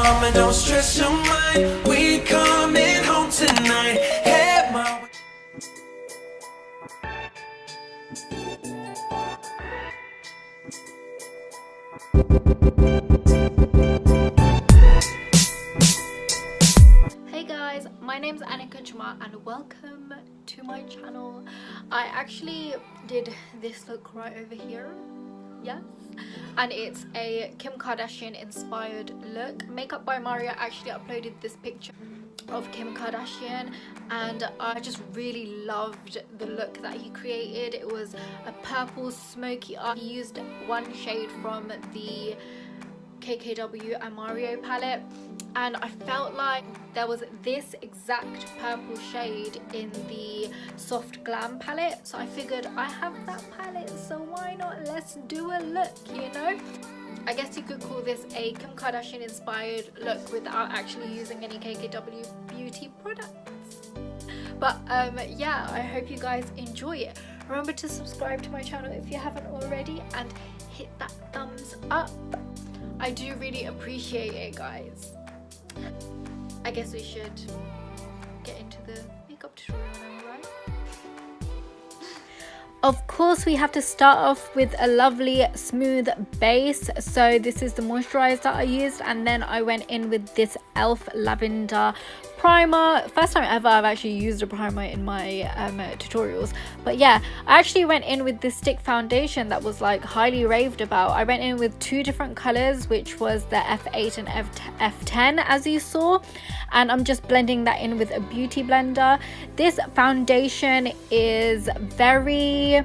mama, don't stress your mind. We coming home tonight. Have my way. Hey guys, my name's Anastasia and welcome to my channel. I actually did this look right over here, yes, and it's a Kim Kardashian inspired look. Makeup by Mario actually uploaded this picture of Kim Kardashian and I just really loved the look that he created. It was a purple smoky eye. He used one shade from the KKW and Mario palette, and I felt like there was this exact purple shade in the soft Glam palette, so I figured I have that palette, so why not, let's do a look, you know. I guess you could call this a Kim Kardashian inspired look without actually using any KKW beauty products. But yeah, I hope you guys enjoy it. Remember to subscribe to my channel if you haven't already and hit that thumbs up. I do really appreciate it, guys. I guess we should get into the makeup tutorial now, right? Of course, we have to start off with a lovely smooth base. So this is the moisturizer I used, and then I went in with this e.l.f. lavender primer. First time ever I've actually used a primer in my tutorials. But yeah, I actually went in with this stick foundation that was like highly raved about. I went in with two different colors, which was the F8 and F10 as you saw, and I'm just blending that in with a beauty blender. This foundation is very,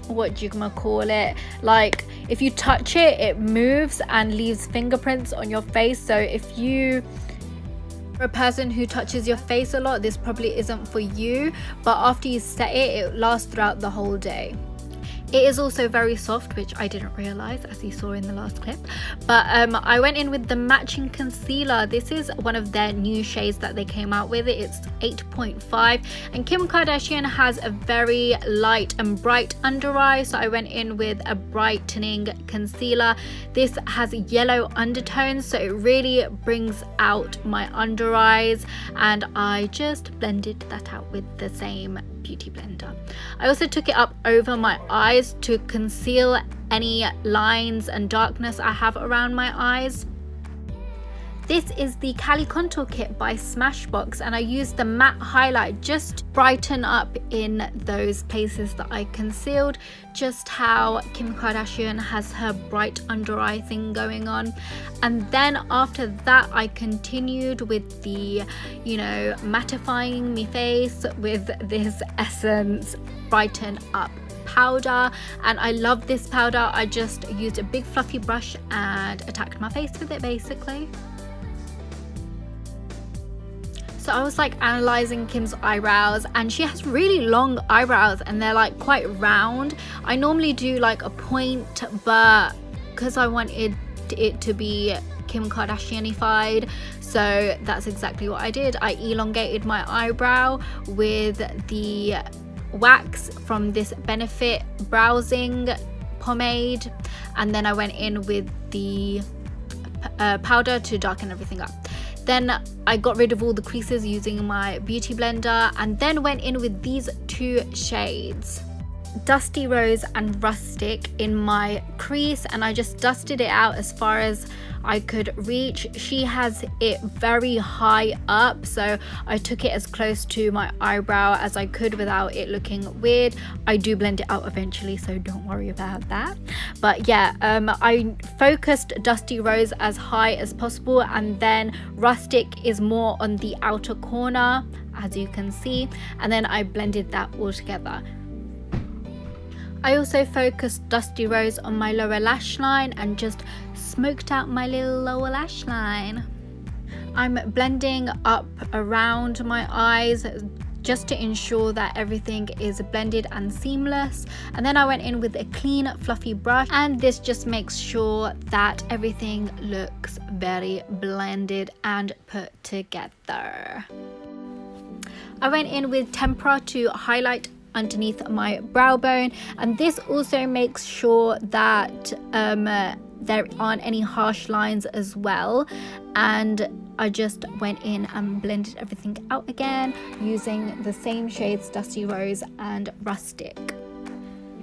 what do you gonna call it, like if you touch it, it moves and leaves fingerprints on your face. So if you a person who touches your face a lot, this probably isn't for you, but after you set it, it lasts throughout the whole day. It is also very soft, which I didn't realize, as you saw in the last clip. But I went in with the matching concealer. This is one of their new shades that they came out with. It's 8.5, and Kim Kardashian has a very light and bright under eye, so I went in with a brightening concealer. This has yellow undertones, so it really brings out my under eyes, and I just blended that out with the same beauty blender. I also took it up over my eyes to conceal any lines and darkness I have around my eyes. This is the Cali contour kit by Smashbox, and I used the matte highlight just to brighten up in those places that I concealed, just how Kim Kardashian has her bright under eye thing going on. And then after that, I continued with the, you know, mattifying my face with this Essence Brighten Up powder, and I love this powder. I just used a big fluffy brush and attacked my face with it basically. So I was like analyzing Kim's eyebrows, and she has really long eyebrows and they're like quite round. I normally do like a point, but because I wanted it to be Kim Kardashianified, so that's exactly what I did. I elongated my eyebrow with the wax from this Benefit Browsing pomade, and then I went in with the powder to darken everything up. Then I got rid of all the creases using my beauty blender, and then went in with these two shades, Dusty Rose and Rustic, in my crease, and I just dusted it out as far as I could reach. She has it very high up, so I took it as close to my eyebrow as I could without it looking weird. I do blend it out eventually, so don't worry about that. But yeah, I focused Dusty Rose as high as possible, and then Rustic is more on the outer corner, as you can see, and then I blended that all together. I also focused Dusty Rose on my lower lash line and just smoked out my little lower lash line. I'm blending up around my eyes just to ensure that everything is blended and seamless, and then I went in with a clean fluffy brush, and this just makes sure that everything looks very blended and put together. I went in with Tempera to highlight underneath my brow bone, and this also makes sure that there aren't any harsh lines as well. And I just went in and blended everything out again using the same shades, Dusty Rose and Rustic.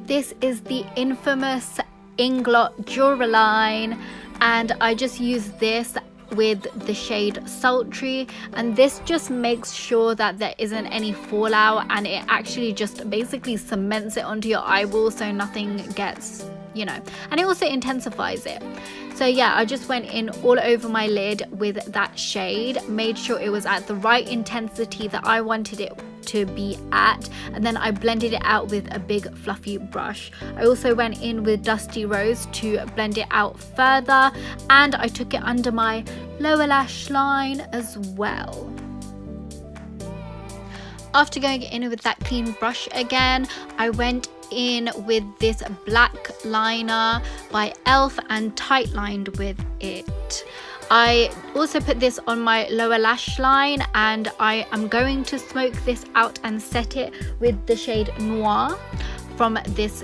This is the infamous Inglot Duraline, and I just use this with the shade Sultry, and this just makes sure that there isn't any fallout, and it actually just basically cements it onto your eyeball so nothing gets, you know, and it also intensifies it. So yeah, I just went in all over my lid with that shade, made sure it was at the right intensity that I wanted it to be at, and then I blended it out with a big fluffy brush. I also went in with Dusty Rose to blend it out further, and I took it under my lower lash line as well. After going in with that clean brush again, I went in with this black liner by e.l.f. and tight lined with it. I also put this on my lower lash line, and I am going to smoke this out and set it with the shade Noir from this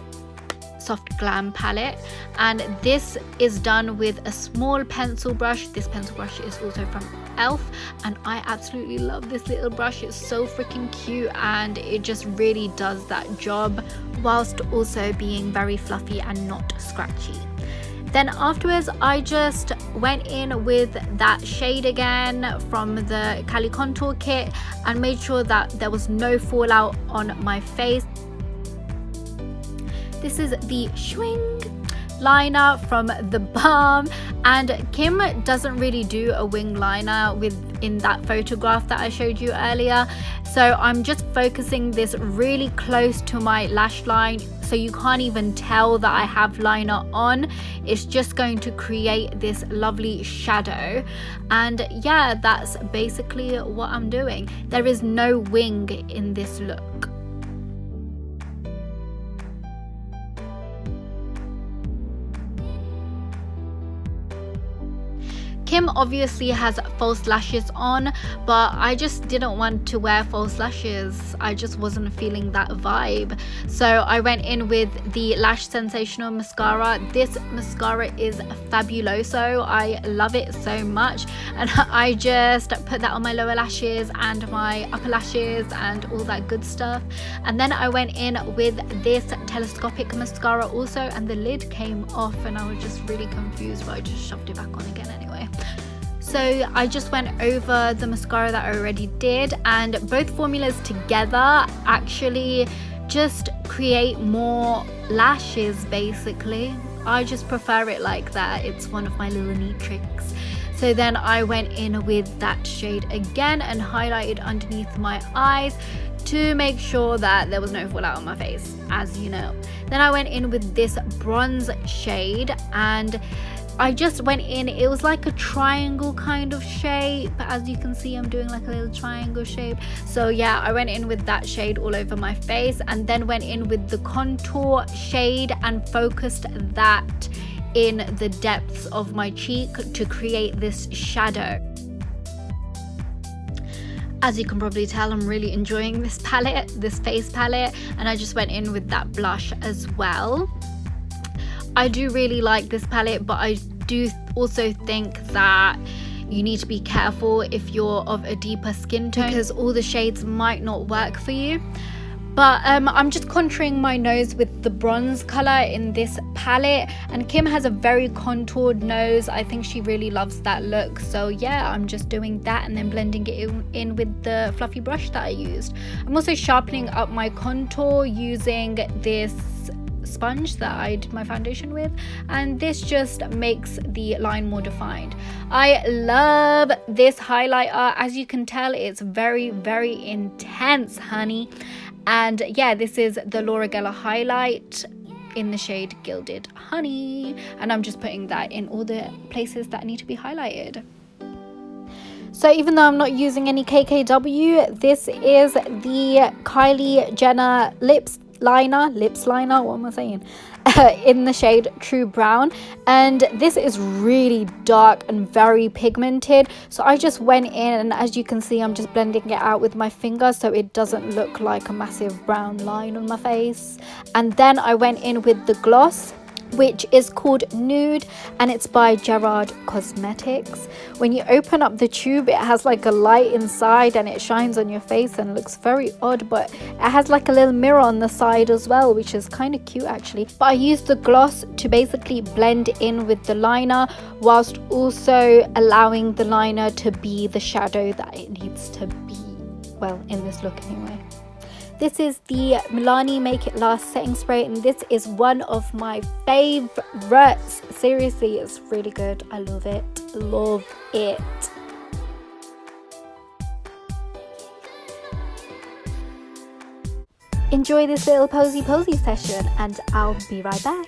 Soft Glam palette, and this is done with a small pencil brush. This pencil brush is also from e.l.f. and I absolutely love this little brush. It's so freaking cute, and it just really does that job whilst also being very fluffy and not scratchy. Then afterwards, I just went in with that shade again from the Cali contour kit and made sure that there was no fallout on my face. This is the Shwing liner from the Balm, and Kim doesn't really do a wing liner in that photograph that I showed you earlier, so I'm just focusing this really close to my lash line so you can't even tell that I have liner on. It's just going to create this lovely shadow, and yeah, that's basically what I'm doing. There is no wing in this look. Kim obviously has false lashes on, but I just didn't want to wear false lashes. I just wasn't feeling that vibe. So I went in with the Lash Sensational Mascara. This mascara is fabuloso. I love it so much. And I just put that on my lower lashes and my upper lashes and all that good stuff. And then I went in with this Telescopic Mascara also, and the lid came off and I was just really confused, but I just shoved it back on again anyway. So I just went over the mascara that I already did, and both formulas together actually just create more lashes basically. I just prefer it like that. It's one of my little neat tricks. So then I went in with that shade again and highlighted underneath my eyes to make sure that there was no fallout on my face, as you know. Then I went in with this bronze shade, and I just went in, it was like a triangle kind of shape. As you can see, I'm doing like a little triangle shape. So yeah, I went in with that shade all over my face, and then went in with the contour shade and focused that in the depths of my cheek to create this shadow. As you can probably tell, I'm really enjoying this palette, this face palette, and I just went in with that blush as well. I do really like this palette, but I do also think that you need to be careful if you're of a deeper skin tone, because all the shades might not work for you. But I'm just contouring my nose with the bronze color in this palette, and Kim has a very contoured nose. I think she really loves that look. So yeah, I'm just doing that and then blending it in with the fluffy brush that I used. I'm also sharpening up my contour using this sponge that I did my foundation with, and this just makes the line more defined. I love this highlighter. As you can tell, it's very, very intense, honey. And yeah, this is the Laura Geller highlight in the shade Gilded Honey, and I'm just putting that in all the places that need to be highlighted. So even though I'm not using any KKW, this is the Kylie Jenner lips liner, what am I saying, in the shade True Brown, and this is really dark and very pigmented. So I just went in, and as you can see, I'm just blending it out with my finger so it doesn't look like a massive brown line on my face. And then I went in with the gloss which is called Nude, and it's by Gerard Cosmetics. When you open up the tube, it has like a light inside and it shines on your face and looks very odd, but it has like a little mirror on the side as well, which is kind of cute actually. But I used the gloss to basically blend in with the liner whilst also allowing the liner to be the shadow that it needs to be, well, in this look anyway. This is the Milani Make It Last setting spray, and this is one of my favorites. Seriously, it's really good. I love it. Love it. Enjoy this little posy session, and I'll be right back.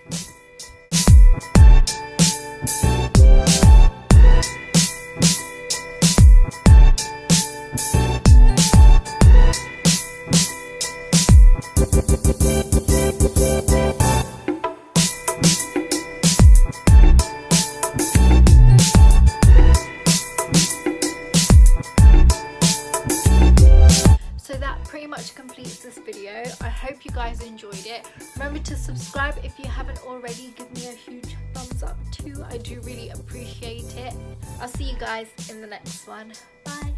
Completes this video. I hope you guys enjoyed it. Remember to subscribe if you haven't already. Give me a huge thumbs up too. I do really appreciate it. I'll see you guys in the next one. Bye.